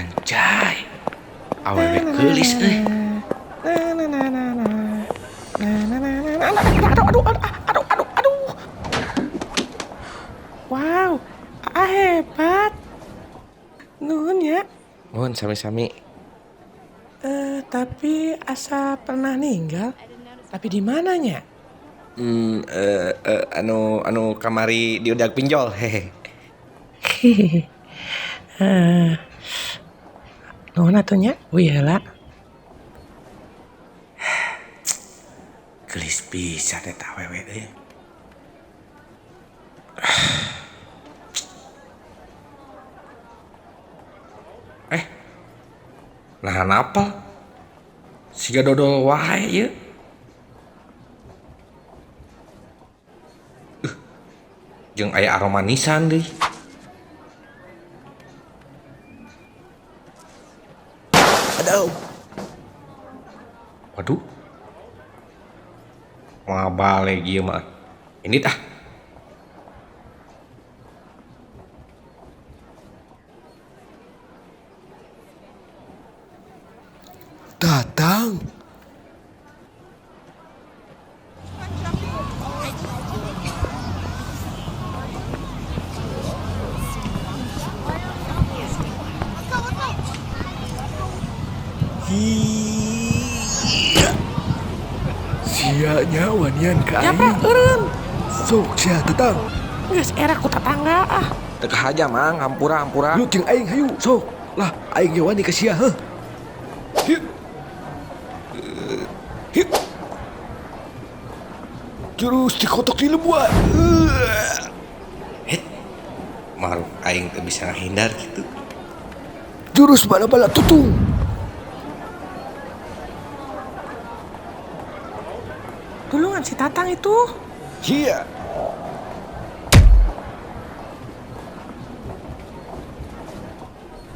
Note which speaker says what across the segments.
Speaker 1: Anjay, awewe geulis euy.
Speaker 2: Aduh. Wow, hebat. Nuhun ya.
Speaker 1: Nuhun sami-sami.
Speaker 2: Tapi asa pernah ninggal. Tapi di mananya?
Speaker 1: Anu kamari diudag pinjol. Hehe.
Speaker 2: Nuhun atunya. Uyalah.
Speaker 1: Geulis pisan eta awewe euy. Nahan apel? Siga dodol wae ieu. Jeung aya aroma nisan deui. Aduh. Waduh. Mabale ieu mah. Ini tah. Datang. Sianya wanian ka
Speaker 2: Ya, Pak, eureun.
Speaker 1: Sok sia datang.
Speaker 2: Geus era ku tetangga ah.
Speaker 1: Teu aja mang, hampura.
Speaker 3: Lu jeung aing hayu, sok. Lah, aing ge wani ka sia, heuh. Hiu. Hiu. Jurus dikotok di lembuan.
Speaker 1: Maruk aing teu bisa ngahindar gitu.
Speaker 3: Jurus bala-bala tutung.
Speaker 2: Dulungan si Tatang itu.
Speaker 3: Iya.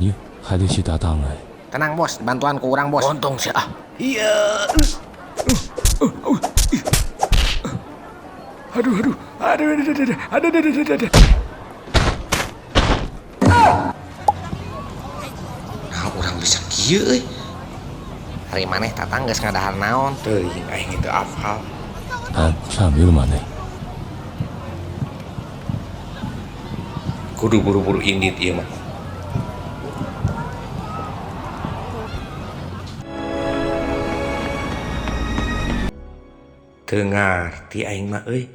Speaker 4: Ni 还得去搭档哎。
Speaker 1: Tenang bos, bantuan ku urang bos.
Speaker 3: Lontong sia. Iya. Aduh.
Speaker 1: Nah, urang bisa kieu euy. Hari maneh tatang geus ngadahar naon? Teuing aing teu apal.
Speaker 4: 俺上没了嘛呢？
Speaker 1: Kudu buru-buru indit ieu mah. Teu ngarti aing mah euy.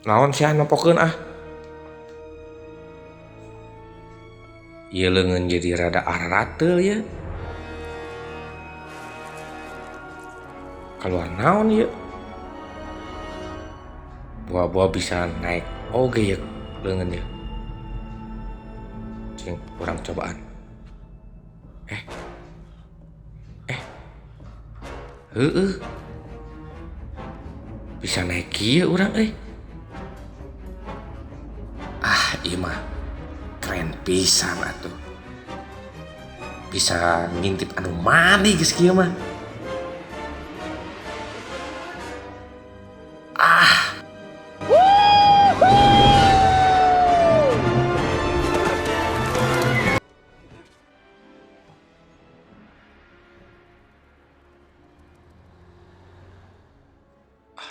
Speaker 1: Naon sia nempokeun ah? Ieu leungeun jadi rada ararat teu ya. Kaluar naon ieu? Buah-buah bisa naik oge ya leungeun ieu. Cing urang cobaan. Heueuh. Bisa naik kieu urang euy. Ah, ieu mah keren pisan atuh. Bisa ngintip anu mani geus kieu mah.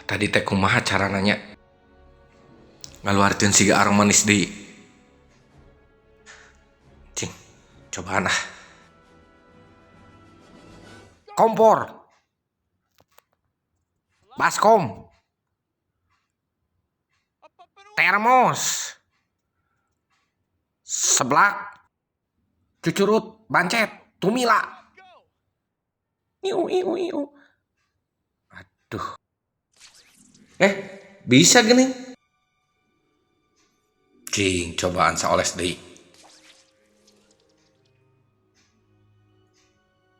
Speaker 1: Tadi teh kumaha cara nanya ngaluarkeun siga aroma manis deui. Cing, cobaan ah. Kompor. Baskom. Termos. Seblak. Cucurut, bancet, tumila. Iu. Aduh. Bisa gini. Cing, cobaan saoles deui.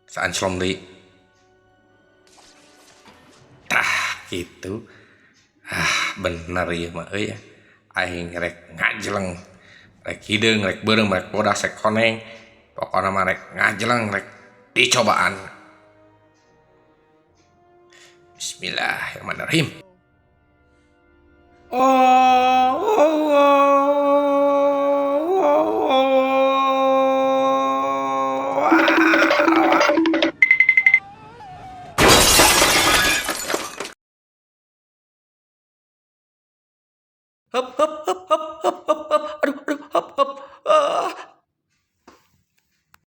Speaker 1: Saanclong deui. Tah, gitu. Bener ieu mah euy. Aing rek ngajleng. Rek hideung, rek beureum, rek bodas, rek koneng. Pokona mah rek ngajleng, rek dicobaan. Bismillahirrahmanirrahim. Hup hup hup hup.